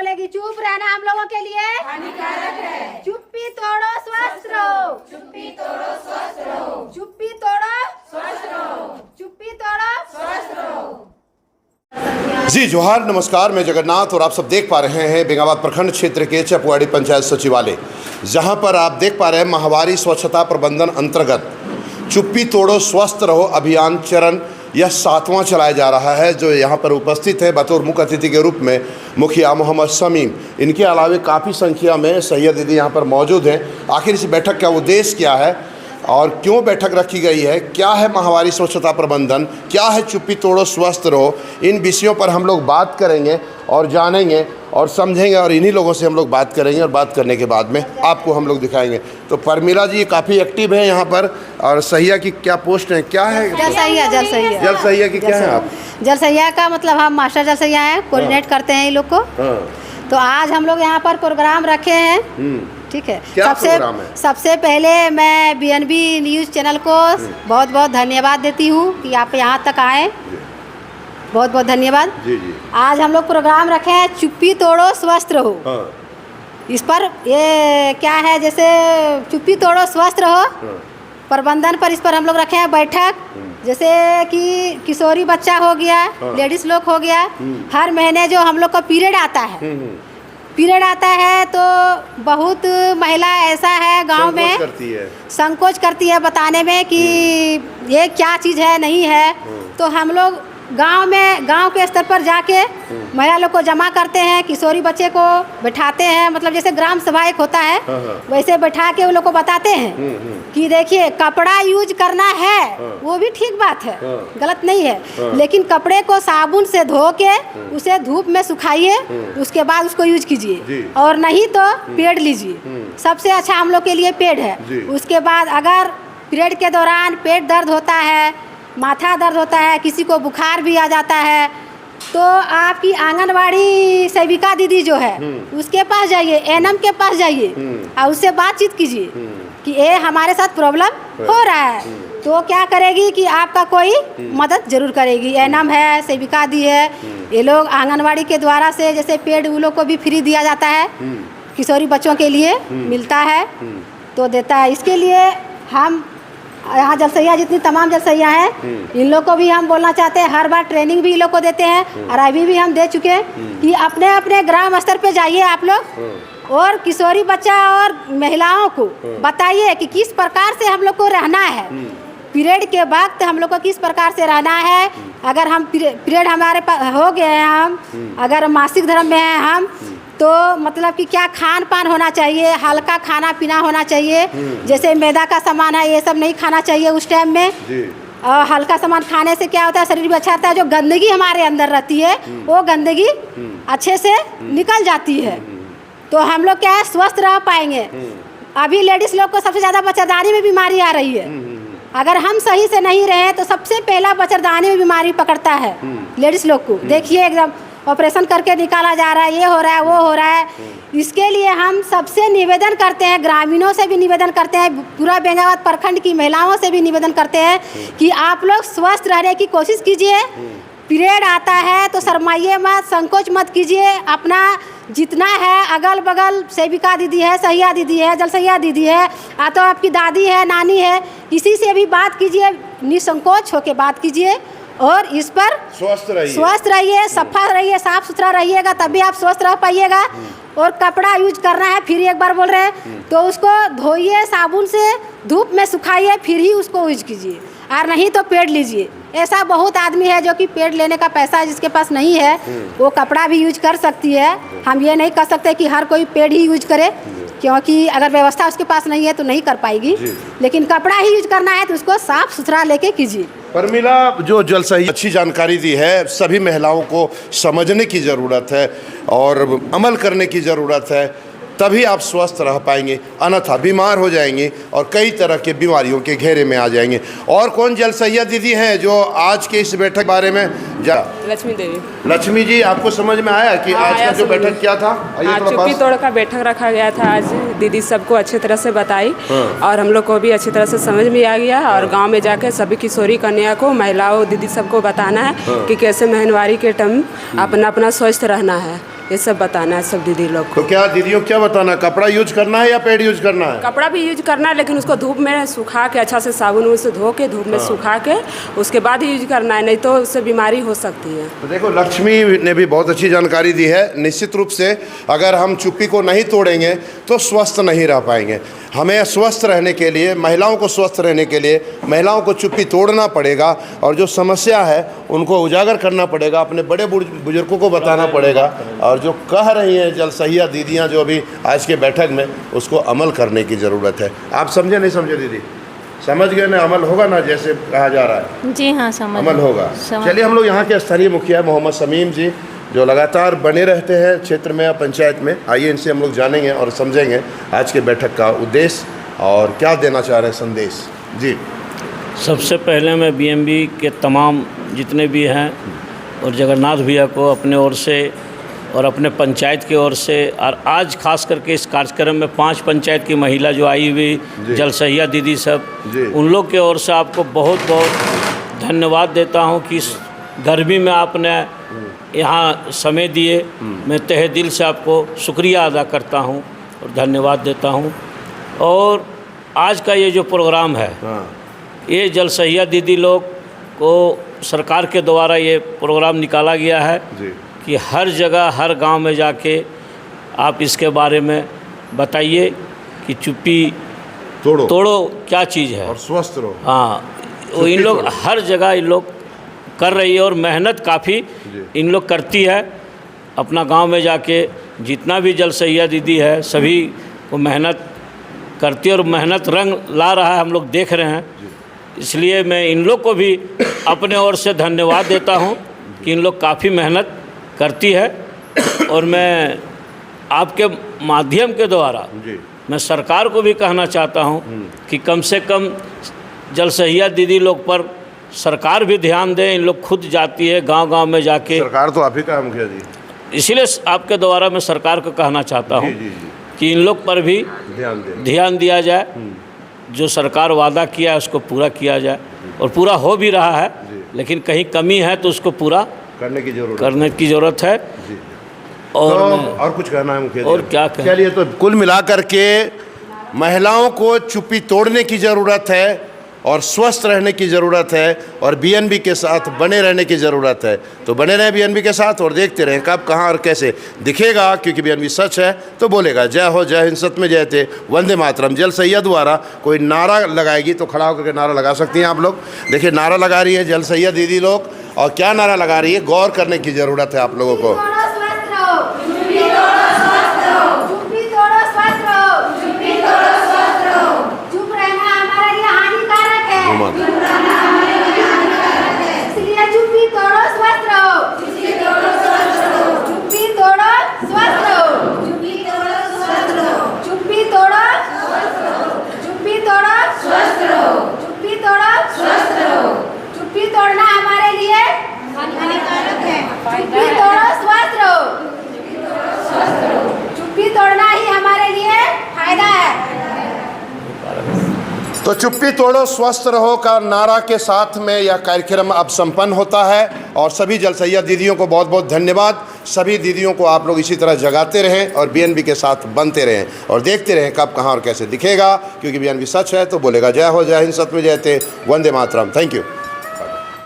बोलेगी चुप रहना हम लोगों के लिए हानिकारक है। चुप्पी तोड़ो स्वस्थ रहो, चुप्पी तोड़ो स्वस्थ रहो, चुप्पी तोड़ो स्वस्थ रहो, चुप्पी तोड़ो स्वस्थ रहो। जी जोहार, नमस्कार। मैं जगन्नाथ और आप सब देख पा रहे हैं बेंगाबाद प्रखंड क्षेत्र के चपवाड़ी पंचायत सचिवालय, जहां पर आप देख पा रहे हैं माहवारी स्वच्छता प्रबंधन अंतर्गत चुप्पी तोड़ो स्वस्थ रहो अभियान चरण यह 7वां चलाया जा रहा है। जो यहाँ पर उपस्थित है बतौर मुख्य अतिथि के रूप में मुखिया मोहम्मद शमीम, इनके अलावे काफ़ी संख्या में सैयद दीदी यहाँ पर मौजूद हैं। आखिर इस बैठक का उद्देश्य क्या है और क्यों बैठक रखी गई है, क्या है माहवारी स्वच्छता प्रबंधन, क्या है चुप्पी तोड़ो स्वस्थ रहो, इन विषयों पर हम लोग बात करेंगे और जानेंगे और समझेंगे और इन्हीं लोगों से हम लोग बात करेंगे और बात करने के बाद में आपको हम लोग दिखाएंगे। तो परमिला जी काफ़ी एक्टिव है यहाँ पर। और सहिया की क्या पोस्ट है, क्या है? जल सहिया की क्या है आप? जल सहिया का मतलब हम मास्टर जल सहिया हैं, कोऑर्डिनेट करते हैं इन लोग को। तो आज हम लोग यहाँ पर प्रोग्राम रखे हैं, ठीक है। सबसे पहले मैं BNB न्यूज़ चैनल को बहुत बहुत धन्यवाद देती हूँ कि आप यहाँ तक आए, बहुत बहुत धन्यवाद। जी। आज हम लोग प्रोग्राम रखे हैं चुप्पी तोड़ो स्वस्थ रहो। इस पर ये क्या है, जैसे चुप्पी तोड़ो स्वस्थ रहो प्रबंधन पर इस पर हम लोग रखे हैं बैठक। जैसे कि किशोरी बच्चा हो गया, लेडीज लोग हो गया, हर महीने जो हम लोग का पीरियड आता है तो बहुत महिला ऐसा है गांव में संकोच करती है बताने में कि ये क्या चीज़ है नहीं है। तो हम लोग गांव के स्तर पर जाके महिला लोग को जमा करते हैं, किशोरी बच्चे को बैठाते हैं, मतलब जैसे ग्राम सभा एक होता है वैसे बैठा के उन लोग को बताते हैं कि देखिए कपड़ा यूज करना है, वो भी ठीक बात है, गलत नहीं है, लेकिन कपड़े को साबुन से धो के उसे धूप में सुखाइए, उसके बाद उसको यूज कीजिए, और नहीं तो पेड़ लीजिए। सबसे अच्छा हम लोग के लिए पेड़ है। उसके बाद अगर पीरियड के दौरान पेट दर्द होता है, माथा दर्द होता है, किसी को बुखार भी आ जाता है, तो आपकी आंगनवाड़ी सेविका दीदी जो है उसके पास जाइए, एनएम के पास जाइए और उससे बातचीत कीजिए कि ये हमारे साथ प्रॉब्लम हो रहा है। तो क्या करेगी कि आपका कोई मदद जरूर करेगी। एनएम है, सेविका दी है, ये लोग आंगनवाड़ी के द्वारा से जैसे पेड़ उन लोग को भी फ्री दिया जाता है, किशोरी बच्चों के लिए मिलता है तो देता है। इसके लिए हम यहाँ जल सहिया जितनी तमाम जल सहिया हैं इन लोग को भी हम बोलना चाहते हैं, हर बार ट्रेनिंग भी इन लोग को देते हैं और अभी भी हम दे चुके हैं कि अपने अपने ग्राम स्तर पे जाइए आप लोग और किशोरी बच्चा और महिलाओं को बताइए कि किस प्रकार से हम लोग को रहना है, पीरियड के वक्त हम लोग को किस प्रकार से रहना है। अगर हम पीरियड हमारे हो गए हैं, हम अगर मासिक धर्म में हैं हम, तो मतलब कि क्या खान पान होना चाहिए, हल्का खाना पीना होना चाहिए, जैसे मैदा का सामान है ये सब नहीं खाना चाहिए उस टाइम में। और हल्का सामान खाने से क्या होता है, शरीर भी अच्छा रहता है, जो गंदगी हमारे अंदर रहती है वो गंदगी अच्छे से निकल जाती है, तो हम लोग क्या है स्वस्थ रह पाएंगे। अभी लेडीज लोग को सबसे ज़्यादा बच्चादानी में बीमारी आ रही है, अगर हम सही से नहीं रहे तो सबसे पहला बच्चादानी में बीमारी पकड़ता है लेडीज लोग को। देखिए एकदम ऑपरेशन करके निकाला जा रहा है, ये हो रहा है, वो हो रहा है। इसके लिए हम सबसे निवेदन करते हैं, ग्रामीणों से भी निवेदन करते हैं, पूरा बेंगाबाद प्रखंड की महिलाओं से भी निवेदन करते हैं कि आप लोग स्वस्थ रहने की कोशिश कीजिए। पीरियड आता है तो शर्माइए मत, संकोच मत कीजिए, अपना जितना है अगल बगल सेविका दीदी है, सहिया दीदी है, जल सहिया दीदी है, तो आपकी दादी है, नानी है, किसी से भी बात कीजिए, निसंकोच होकर बात कीजिए और इस पर स्वस्थ रहिए, सफा रहिए, साफ सुथरा रहिएगा, तभी आप स्वस्थ रह पाइएगा। और कपड़ा यूज करना है, फिर एक बार बोल रहे हैं, तो उसको धोइए, साबुन से धूप में सुखाइए, फिर ही उसको यूज कीजिए, और नहीं तो पेड़ लीजिए। ऐसा बहुत आदमी है जो कि पेड़ लेने का पैसा जिसके पास नहीं है वो कपड़ा भी यूज कर सकती है। हम ये नहीं कह सकते कि हर कोई पेड़ ही यूज करे, क्योंकि अगर व्यवस्था उसके पास नहीं है तो नहीं कर पाएगी, लेकिन कपड़ा ही यूज करना है तो उसको साफ सुथरा लेके कीजिए। परमिला, जो जल सहिया अच्छी जानकारी दी है, सभी महिलाओं को समझने की ज़रूरत है और अमल करने की ज़रूरत है, तभी आप स्वस्थ रह पाएंगे, अन्यथा बीमार हो जाएंगे और कई तरह के बीमारियों के घेरे में आ जाएंगे। और कौन जल सहिया दीदी हैं जो आज के इस बैठक बारे में लक्ष्मी देवी। लक्ष्मी जी, आपको समझ में आया कि आज का जो बैठक क्या था? चुप्पी तोड़ का बैठक रखा गया था आज, दीदी सबको अच्छी तरह से बताई और हम लोग को भी अच्छी तरह से समझ में आ गया। और गांव में जाकर सभी किशोरी कन्या को, महिलाओं, दीदी सबको बताना है कि कैसे माहवारी के टाइम अपना स्वस्थ रहना है ये सब बताना है सब दीदी लोग को। तो क्या दीदियों क्या बताना, कपड़ा यूज करना है या पैड यूज करना है? कपड़ा भी यूज करना है, लेकिन उसको धूप में सुखा के अच्छा से साबुन उन से धो के धूप में सुखा के उसके बाद ही यूज करना है, नहीं तो उससे बीमारी हो सकती है। तो देखो लक्ष्मी ने भी बहुत अच्छी जानकारी दी है। निश्चित रूप से अगर हम चुप्पी को नहीं तोड़ेंगे तो स्वस्थ नहीं रह पाएंगे। हमें स्वस्थ रहने के लिए, महिलाओं को स्वस्थ रहने के लिए महिलाओं को चुप्पी तोड़ना पड़ेगा और जो समस्या है उनको उजागर करना पड़ेगा, अपने बड़े बुजुर्गों को बताना पड़ेगा और जो कह रही हैं जल सहिया दीदियाँ जो अभी आज के बैठक में, उसको अमल करने की ज़रूरत है। आप समझे नहीं समझे दीदी? समझ गए ना? अमल होगा ना जैसे कहा जा रहा है? जी हाँ, समझ अमल होगा। चलिए हम लोग यहाँ के स्थानीय मुखिया मोहम्मद शमीम जी जो लगातार बने रहते हैं क्षेत्र में या पंचायत में, आइए इनसे हम लोग जानेंगे और समझेंगे आज के बैठक का उद्देश्य और क्या देना चाह रहे हैं संदेश। जी, सबसे पहले मैं बीएमबी के तमाम जितने भी हैं और जगन्नाथ भैया को अपने ओर से और अपने पंचायत की ओर से, और आज खास करके इस कार्यक्रम में 5 पंचायत की महिला जो आई हुई जल सहिया दीदी सब, उन लोग की ओर से आपको बहुत बहुत धन्यवाद देता हूं कि इस गर्मी में आपने यहाँ समय दिए। मैं तहे दिल से आपको शुक्रिया अदा करता हूं और धन्यवाद देता हूं। और आज का ये जो प्रोग्राम है, ये जल सहिया दीदी लोग को सरकार के द्वारा ये प्रोग्राम निकाला गया है कि हर जगह हर गांव में जाके आप इसके बारे में बताइए कि चुप्पी तोड़ो क्या चीज़ है और स्वस्थ रहो। हाँ, वो इन लोग हर जगह इन लोग कर रही है और मेहनत काफ़ी इन लोग करती है। अपना गांव में जाके जितना भी जल सहिया दीदी है सभी को मेहनत करती है और मेहनत रंग ला रहा है, हम लोग देख रहे हैं। इसलिए मैं इन लोग को भी अपने ओर से धन्यवाद देता हूं कि इन लोग काफ़ी मेहनत करती है। और मैं आपके माध्यम के द्वारा मैं सरकार को भी कहना चाहता हूं कि कम से कम जल सहिया दीदी लोग पर सरकार भी ध्यान दे। इन लोग खुद जाती है गांव-गांव में जाके। सरकार तो आप ही का है मुखिया जी, इसीलिए आपके द्वारा मैं सरकार को कहना चाहता हूं कि इन लोग पर भी ध्यान दिया जाए। जो सरकार वादा किया है उसको पूरा किया जाए और पूरा हो भी रहा है, लेकिन कहीं कमी है तो उसको पूरा करने की ज़रूरत है। और कुछ कहना है मुखिया जी? और क्या कहना? चलिए, तो कुल मिलाकर के महिलाओं को चुप्पी तोड़ने की ज़रूरत है और स्वस्थ रहने की ज़रूरत है और बीएनबी के साथ बने रहने की ज़रूरत है। तो बने रहें बीएनबी के साथ और देखते रहें कब कहाँ और कैसे दिखेगा, क्योंकि बीएनबी सच है तो बोलेगा। जय हो, जय हिंद, सत्य में जय थे, वंदे मातरम। जल सैया द्वारा कोई नारा लगाएगी तो खड़ा होकर के नारा लगा सकती हैं आप लोग। देखिए नारा लगा रही है जल सैया दीदी लोग, और क्या नारा लगा रही है, गौर करने की ज़रूरत है आप लोगों को। तो चुप्पी तोड़ो स्वस्थ रहो का नारा के साथ में यह कार्यक्रम अब संपन्न होता है। और सभी जल सैया दीदियों को बहुत बहुत धन्यवाद। सभी दीदियों को आप लोग इसी तरह जगाते रहें और बीएनबी के साथ बनते रहें और देखते रहें कब कहाँ और कैसे दिखेगा, क्योंकि बीएनबी सच है तो बोलेगा। जय हो, जय हिंद, सत्य में जय थे, वंदे मातरम। Thank you.